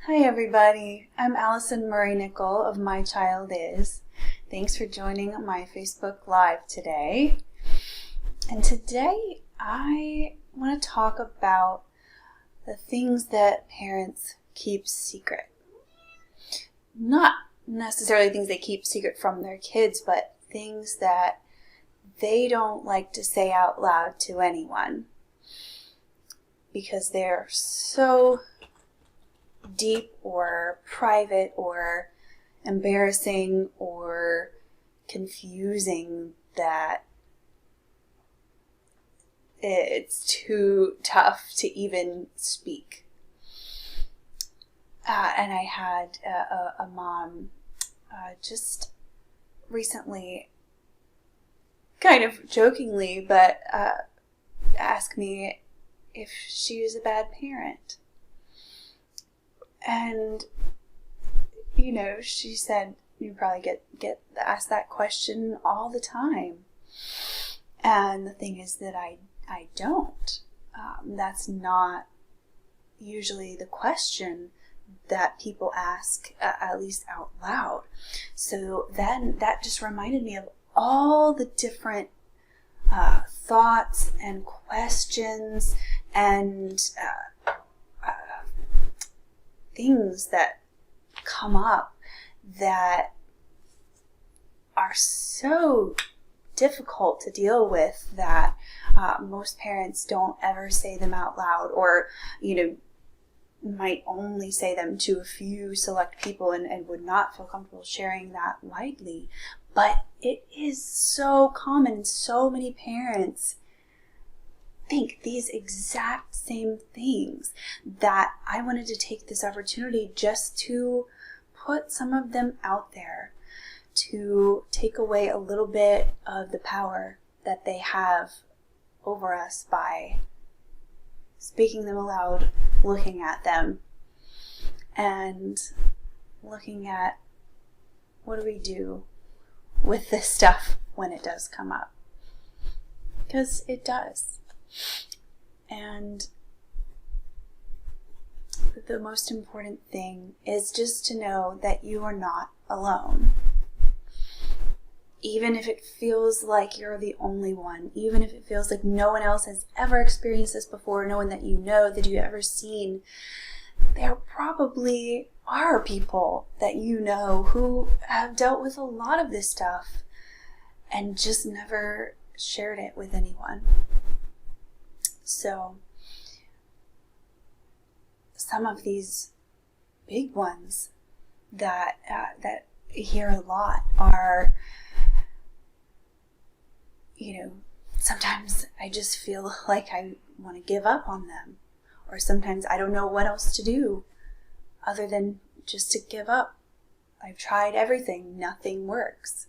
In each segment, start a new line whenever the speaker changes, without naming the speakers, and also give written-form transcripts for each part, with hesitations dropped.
Hi everybody, I'm Allison Murray-Nickel of My Child Is. Thanks for joining my Facebook Live today. And today I want to talk about the things that parents keep secret. Not necessarily things they keep secret from their kids, but things that they don't like to say out loud to anyone because they're so deep or private or embarrassing or confusing that it's too tough to even speak. And I had a mom just recently, kind of jokingly, but ask me if she was a bad parent. And, she said, you probably get asked that question all the time. And the thing is that I don't. That's not usually the question that people ask, at least out loud. So then that just reminded me of all the different thoughts and questions and things that come up that are so difficult to deal with that most parents don't ever say them out loud, or might only say them to a few select people and would not feel comfortable sharing that widely. But it is so common. So many parents think these exact same things, that I wanted to take this opportunity just to put some of them out there, to take away a little bit of the power that they have over us by speaking them aloud, looking at them, and looking at what do we do with this stuff when it does come up. Because it does. And the most important thing is just to know that you are not alone. Even if it feels like you're the only one, even if it feels like no one else has ever experienced this before, no one that you know that you've ever seen, there probably are people that you know who have dealt with a lot of this stuff and just never shared it with anyone. So some of these big ones that I hear a lot are, sometimes I just feel like I want to give up on them, or sometimes I don't know what else to do other than just to give up. I've tried everything, nothing works.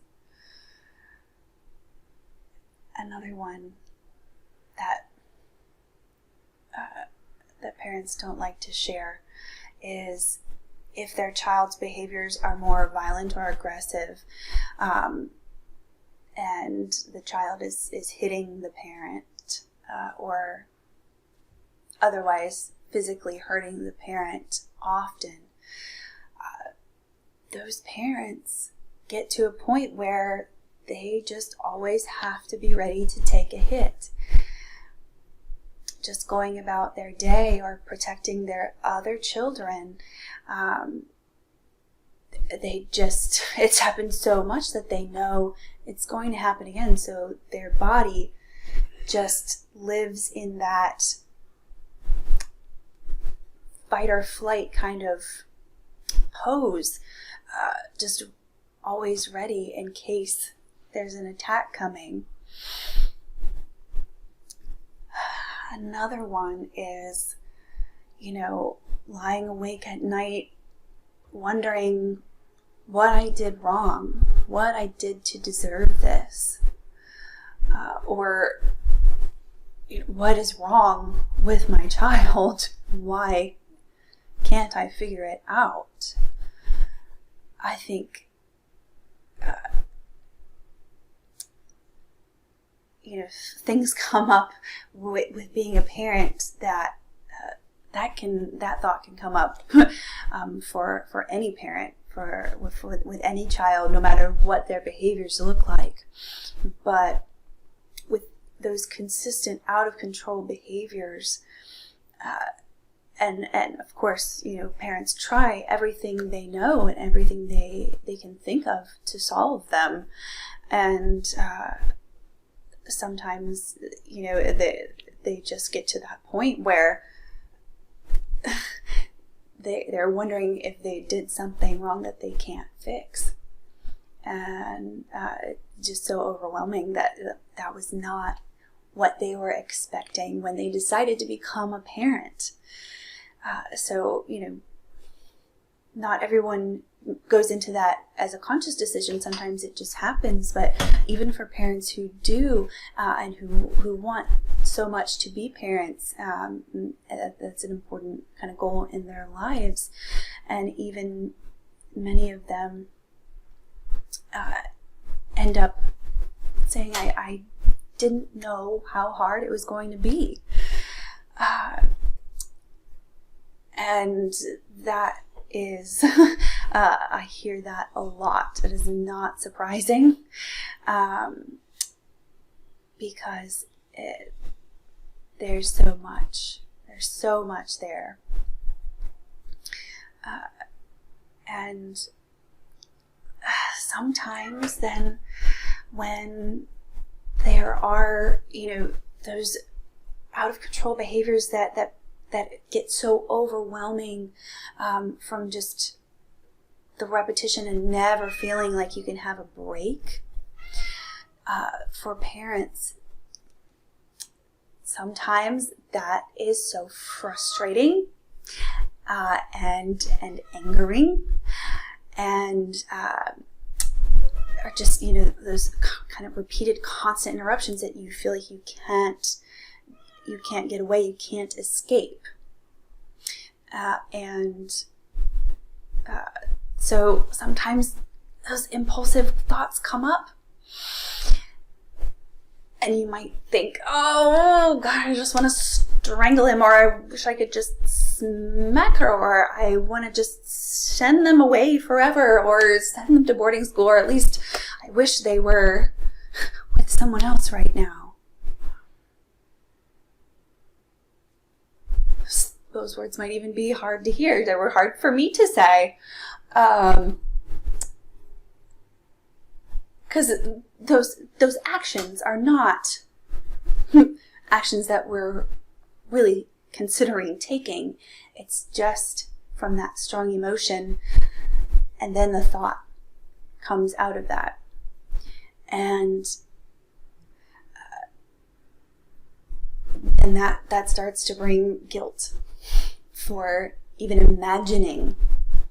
Another one that parents don't like to share is if their child's behaviors are more violent or aggressive, and the child is hitting the parent or otherwise physically hurting the parent often, those parents get to a point where they just always have to be ready to take a hit. Just going about their day or protecting their other children, it's happened so much that they know it's going to happen again. So their body just lives in that fight or flight kind of pose, just always ready in case there's an attack coming. Another one is, lying awake at night wondering what I did wrong, what I did to deserve this, or what is wrong with my child? Why can't I figure it out? I think things come up with being a parent that that thought can come up for any parent, with any child, no matter what their behaviors look like. But with those consistent out of control behaviors, and of course, parents try everything they know and everything they can think of to solve them, and sometimes they just get to that point where they're wondering if they did something wrong that they can't fix, and just so overwhelming that was not what they were expecting when they decided to become a parent. So not everyone goes into that as a conscious decision. Sometimes it just happens. But even for parents who do and who want so much to be parents, that's an important kind of goal in their lives. And even many of them end up saying, I didn't know how hard it was going to be. And that is, I hear that a lot. It is not surprising, because there's so much there. And sometimes then when there are, those out of control behaviors that get so overwhelming from just the repetition and never feeling like you can have a break, for parents, sometimes that is so frustrating and angering, and are just those kind of repeated constant interruptions that you feel like you can't get away, you can't escape, so sometimes those impulsive thoughts come up, and you might think, oh God, I just want to strangle him, or I wish I could just smack her, or I want to just send them away forever, or send them to boarding school, or at least I wish they were with someone else right now. Those words might even be hard to hear. They were hard for me to say. Because those actions are not actions that we're really considering taking. It's just from that strong emotion, and then the thought comes out of that. And that starts to bring guilt for even imagining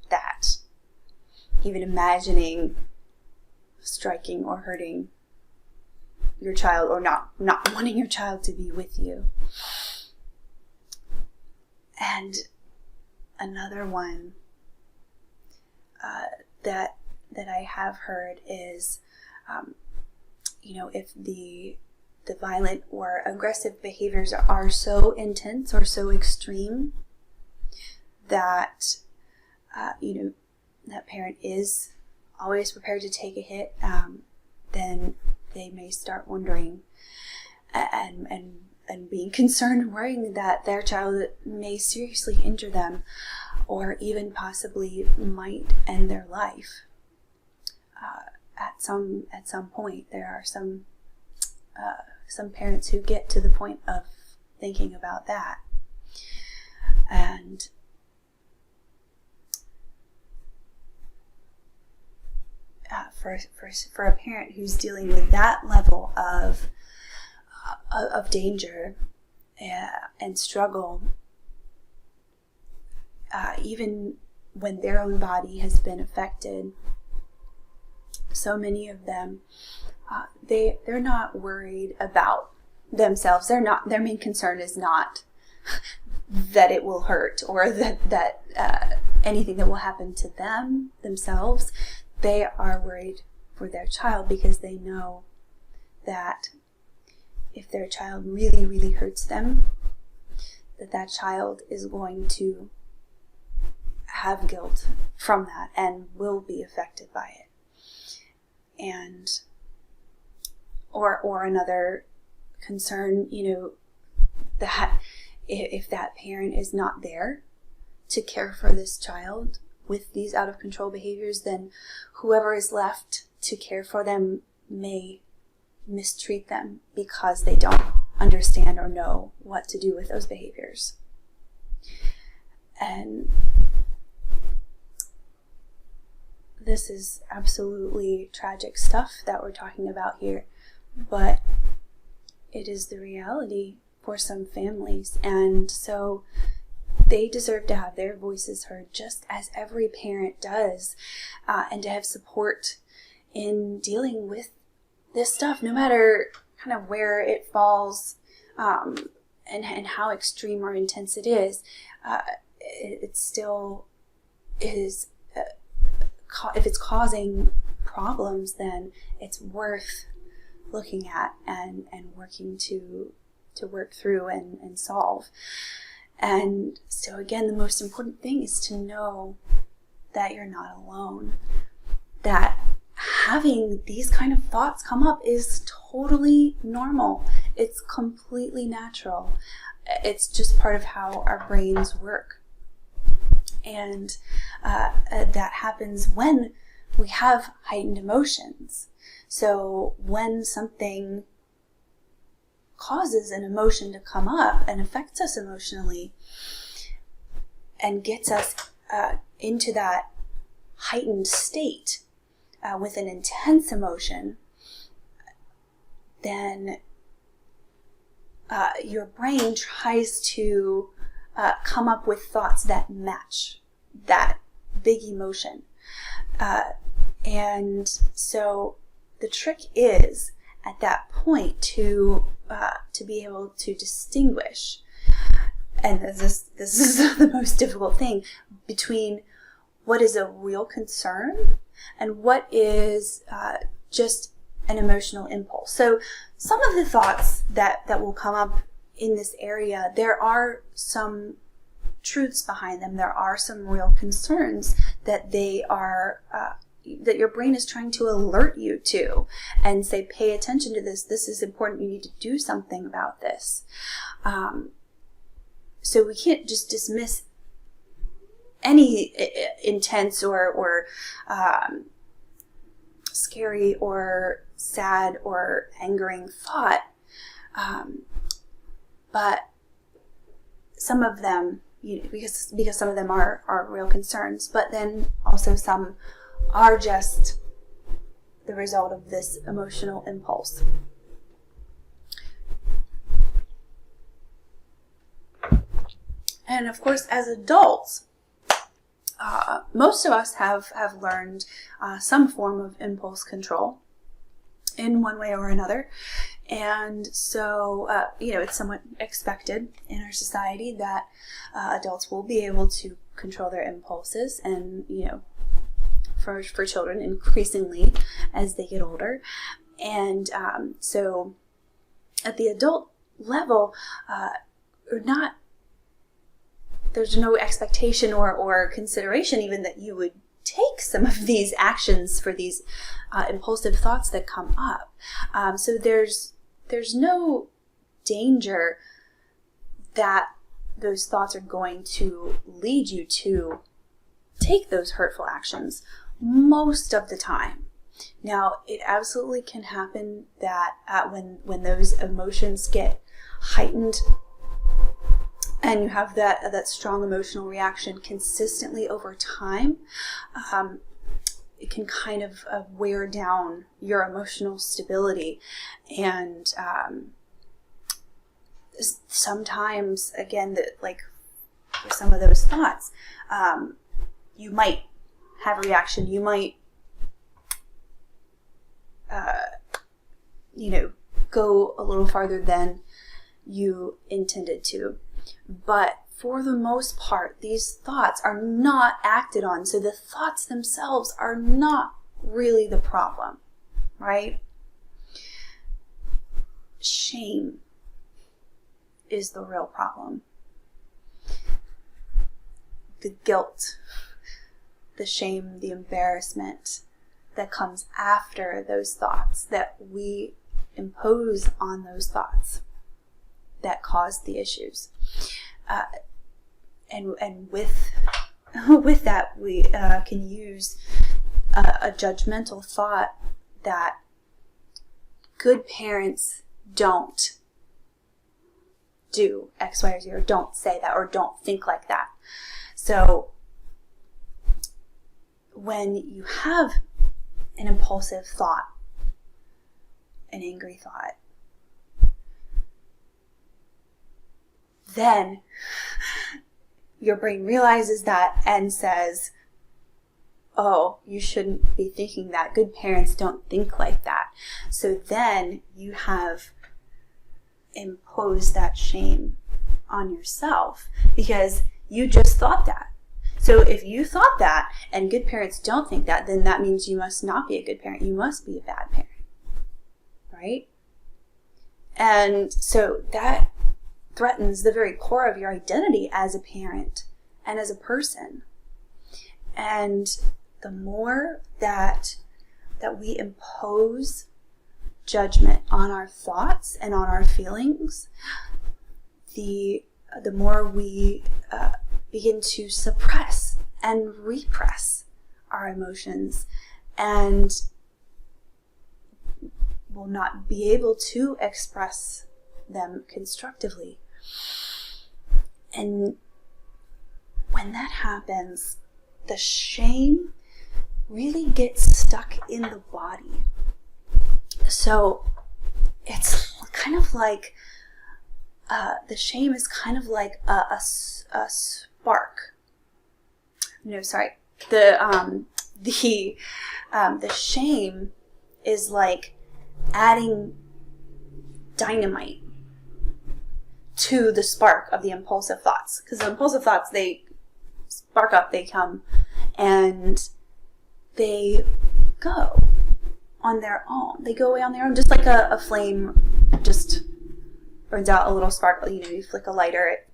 that. Even imagining striking or hurting your child, or not wanting your child to be with you. And another one that I have heard is, if the violent or aggressive behaviors are so intense or so extreme that that parent is always prepared to take a hit, then they may start wondering and being concerned and worrying that their child may seriously injure them, or even possibly might end their life. At some point, there are some parents who get to the point of thinking about that, and for a parent who's dealing with that level of danger and struggle, even when their own body has been affected, so many of them, they're not worried about themselves. Their main concern is not that it will hurt, or that anything that will happen to themselves. They are worried for their child, because they know that if their child really, really hurts them, that child is going to have guilt from that and will be affected by it. And or another concern, that if that parent is not there to care for this child with these out of control behaviors, then whoever is left to care for them may mistreat them because they don't understand or know what to do with those behaviors. And this is absolutely tragic stuff that we're talking about here, but it is the reality for some families, and so they deserve to have their voices heard just as every parent does, and to have support in dealing with this stuff, no matter kind of where it falls, and how extreme or intense it is. It still is, if it's causing problems, then it's worth looking at and working to work through and solve. And so again, the most important thing is to know that you're not alone, that having these kind of thoughts come up is totally normal. It's completely natural. It's just part of how our brains work. And that happens when we have heightened emotions. So when something causes an emotion to come up and affects us emotionally and gets us into that heightened state with an intense emotion, then your brain tries to come up with thoughts that match that big emotion. And so the trick is at that point to be able to distinguish, and this is the most difficult thing, between what is a real concern and what is just an emotional impulse. So some of the thoughts that will come up in this area, there are some truths behind them. There are some real concerns that they are that your brain is trying to alert you to and say, pay attention to this. This is important. You need to do something about this. So we can't just dismiss any intense or scary or sad or angering thought. But some of them, because some of them are real concerns, but then also some are just the result of this emotional impulse. And of course, as adults, most of us have learned some form of impulse control in one way or another. And so, it's somewhat expected in our society that adults will be able to control their impulses, and, for children increasingly as they get older. And so at the adult level, there's no expectation or consideration even that you would take some of these actions for these impulsive thoughts that come up. So there's no danger that those thoughts are going to lead you to take those hurtful actions most of the time. Now, it absolutely can happen that when those emotions get heightened and you have that strong emotional reaction consistently over time, it can kind of wear down your emotional stability. And sometimes, again, for some of those thoughts, you might have a reaction. You might, go a little farther than you intended to. But for the most part, these thoughts are not acted on. So the thoughts themselves are not really the problem, right? Shame is the real problem. the guilt, the shame, the embarrassment that comes after those thoughts, that we impose on those thoughts that caused the issues. And with that, we can use a judgmental thought that good parents don't do X, Y, or Z, or don't say that, or don't think like that. So when you have an impulsive thought, an angry thought, then your brain realizes that and says, oh, you shouldn't be thinking that. Good parents don't think like that. So then you have imposed that shame on yourself because you just thought that. So if you thought that and good parents don't think that, then that means you must not be a good parent. You must be a bad parent, right? And so that threatens the very core of your identity as a parent and as a person. And the more that we impose judgment on our thoughts and on our feelings, the more we begin to suppress and repress our emotions, and will not be able to express them constructively. And when that happens, the shame really gets stuck in the body. So it's kind of like the shame is kind of like a spark. No, sorry. The shame is like adding dynamite to the spark of the impulsive thoughts. Because the impulsive thoughts, they spark up, they come, and they go on their own. They go away on their own, just like a flame just burns out a little spark. You know, you flick a lighter, it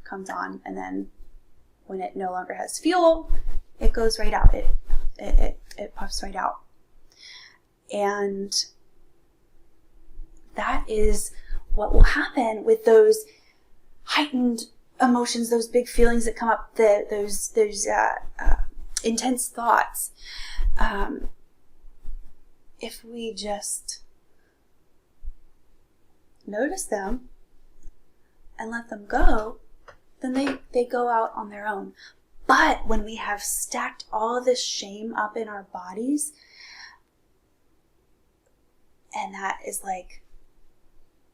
comes on, and then when it no longer has fuel, it goes right out. It puffs right out. And that is what will happen with those heightened emotions, those big feelings that come up, those intense thoughts. If we just notice them and let them go, then they go out on their own. But when we have stacked all of this shame up in our bodies, and that is like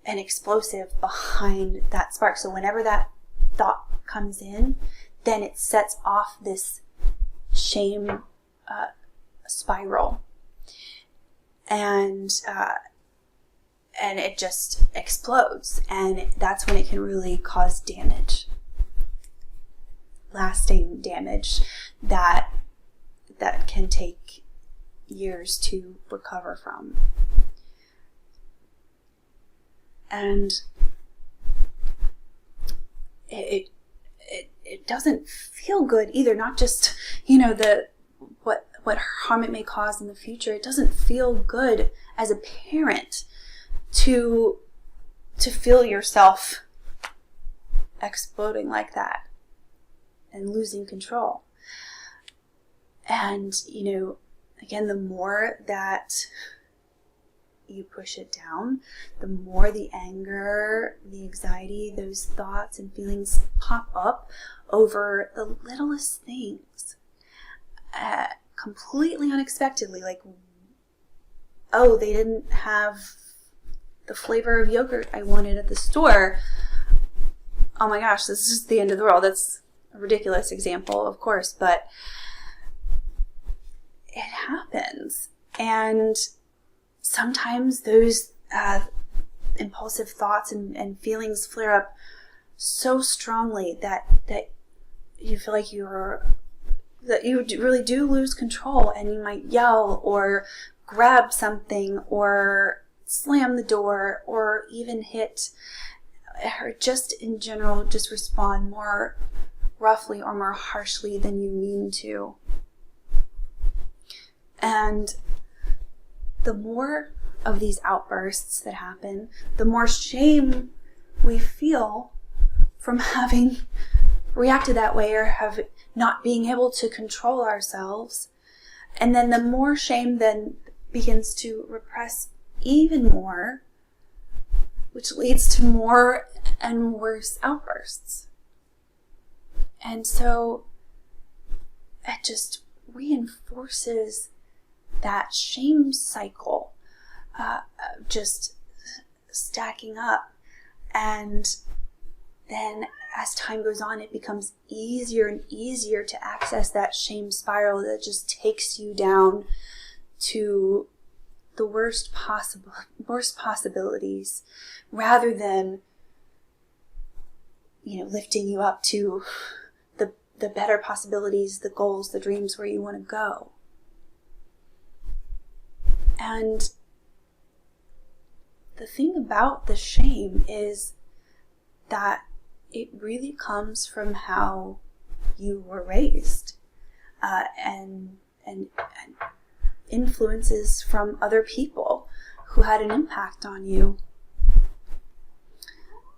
an explosive behind that spark. So whenever that thought comes in, then it sets off this shame spiral. And it just explodes. And that's when it can really cause damage. Lasting damage that can take years to recover from. And it doesn't feel good either. Not just, what harm it may cause in the future. It doesn't feel good as a parent to feel yourself exploding like that and losing control. And, again, the more that you push it down, the more the anger, the anxiety, those thoughts and feelings pop up over the littlest things, completely unexpectedly. Like, oh, they didn't have the flavor of yogurt I wanted at the store. Oh my gosh, this is the end of the world. That's a ridiculous example, of course, but it happens. And sometimes those impulsive thoughts and feelings flare up so strongly that you feel like you really do lose control, and you might yell or grab something or slam the door or even hit, or just in general just respond more roughly or more harshly than you mean to. And the more of these outbursts that happen, the more shame we feel from having reacted that way or have not being able to control ourselves. And then the more shame then begins to repress even more, which leads to more and worse outbursts. And so it just reinforces that shame cycle, just stacking up. And then as time goes on, it becomes easier and easier to access that shame spiral that just takes you down to the worst possibilities, rather than, lifting you up to the better possibilities, the goals, the dreams where you want to go. And the thing about the shame is that it really comes from how you were raised, and influences from other people who had an impact on you.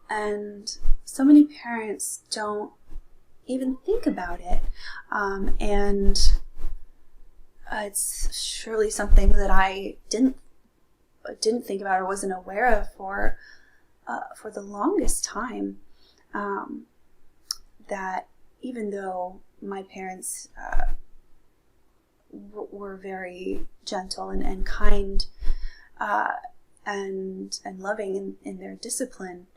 And so many parents don't even think about it, and it's surely something that I didn't think about or wasn't aware of for the longest time. That even though my parents were very gentle and kind and loving in their discipline,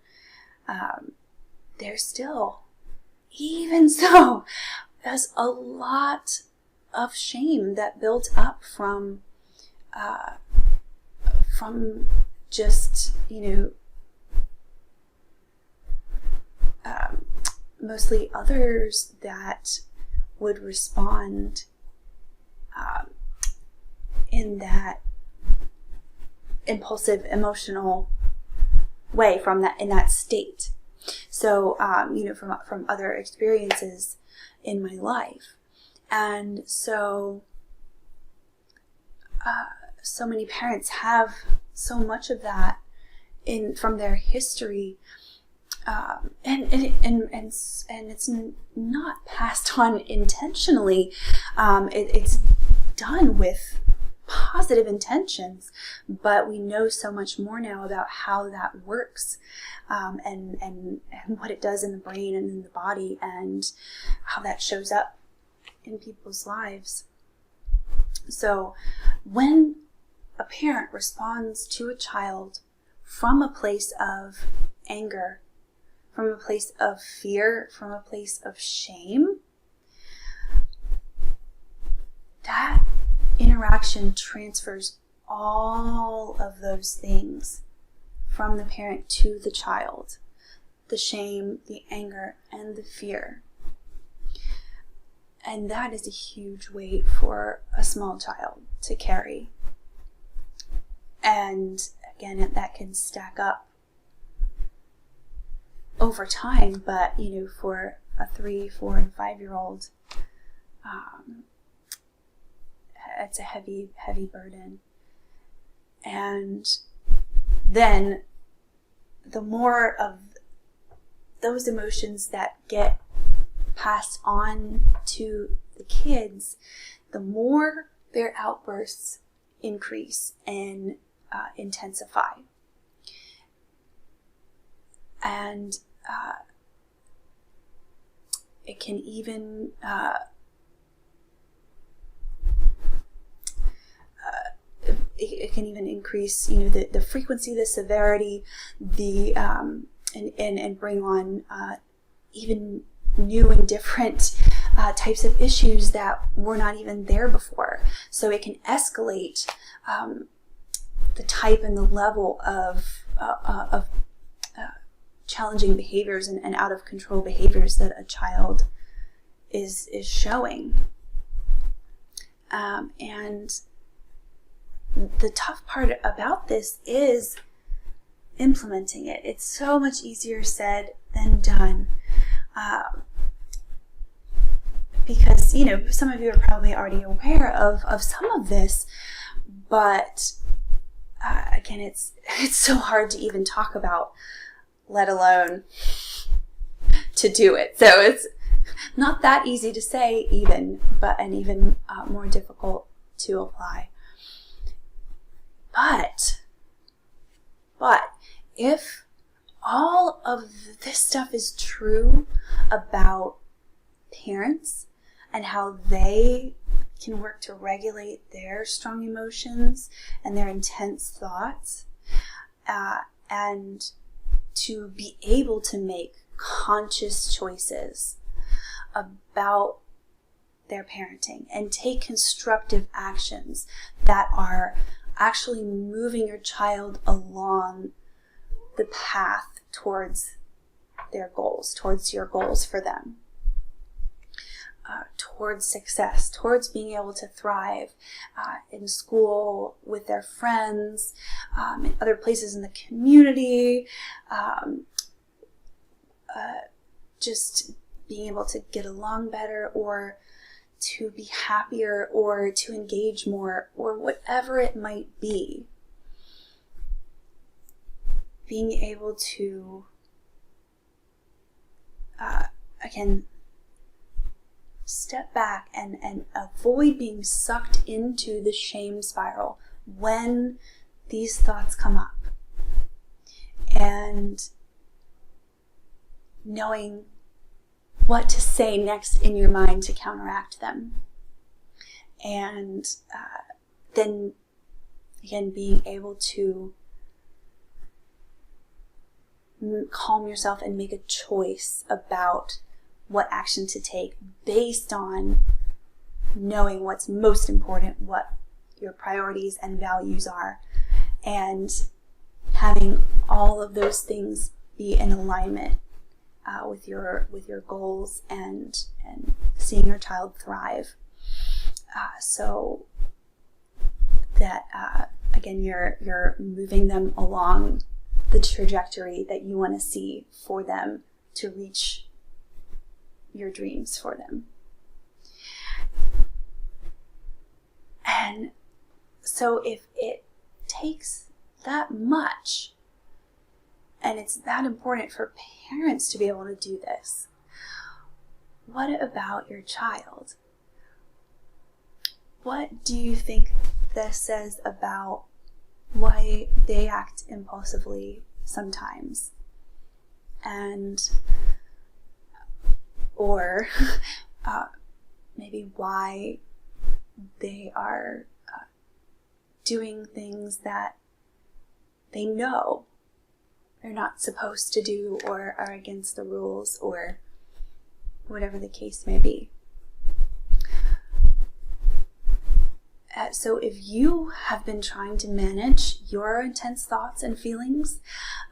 they're still, even so, there's a lot of shame that built up from just, mostly others that would respond in that impulsive, emotional way in that state. So, from other experiences in my life. And so, so many parents have so much of that from their history, and it's not passed on intentionally. It's done with positive intentions, but we know so much more now about how that works, and what it does in the brain and in the body, and how that shows up in people's lives. So when a parent responds to a child from a place of anger, from a place of fear, from a place of shame, that interaction transfers all of those things from the parent to the child. The shame, the anger, and the fear. And that is a huge weight for a small child to carry. And again, that can stack up over time, but for a 3, 4, and 5-year-old, it's a heavy burden. And then the more of those emotions that get passed on to the kids, the more their outbursts increase and intensify. And it can even increase, the frequency, the severity, and bring on even new and different types of issues that were not even there before. So it can escalate the type and the level of challenging behaviors and out of control behaviors that a child is showing. And the tough part about this is implementing it. It's so much easier said than done. because, you know, some of you are probably already aware of some of this, but again, it's so hard to even talk about, let alone to do it. So it's not that easy to say even, and even more difficult to apply. But if all of this stuff is true about parents and how they can work to regulate their strong emotions and their intense thoughts, and to be able to make conscious choices about their parenting and take constructive actions that are actually moving your child along the path towards their goals, towards your goals for them, towards success, towards being able to thrive in school, with their friends, in other places in the community, just being able to get along better, or to be happier, or to engage more, or whatever it might be. Being able to, again, step back and avoid being sucked into the shame spiral when these thoughts come up. And knowing what to say next in your mind to counteract them. And then, again, being able to calm yourself and make a choice about what action to take based on knowing what's most important, what your priorities and values are, and having all of those things be in alignment with your goals and seeing your child thrive, so that again you're moving them along the trajectory that you want to see for them to reach your dreams for them. And so if it takes that much, and it's that important for parents to be able to do this, what about your child? What do you think this says about why they act impulsively sometimes? And or maybe why they are doing things that they know they're not supposed to do, or are against the rules, or whatever the case may be. So if you have been trying to manage your intense thoughts and feelings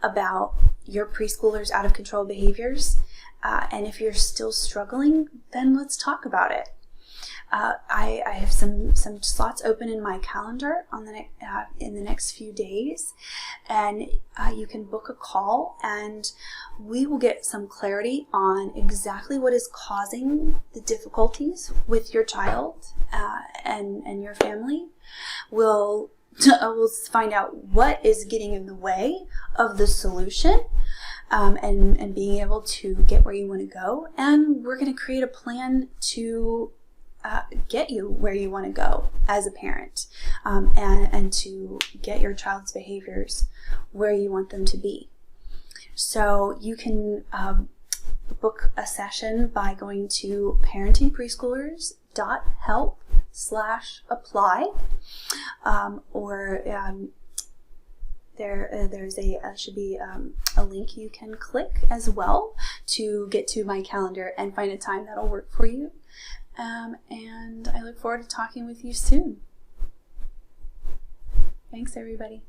about your preschooler's out of control behaviors, and if you're still struggling, then let's talk about it. I have some slots open in my calendar on in the next few days, and you can book a call, and we will get some clarity on exactly what is causing the difficulties with your child and your family. We'll find out what is getting in the way of the solution, and being able to get where you want to go, and we're going to create a plan to get you where you want to go as a parent, and to get your child's behaviors where you want them to be. So you can book a session by going to parentingpreschoolers.help/apply, or there's should be a link you can click as well to get to my calendar and find a time that'll work for you. And I look forward to talking with you soon. Thanks, everybody.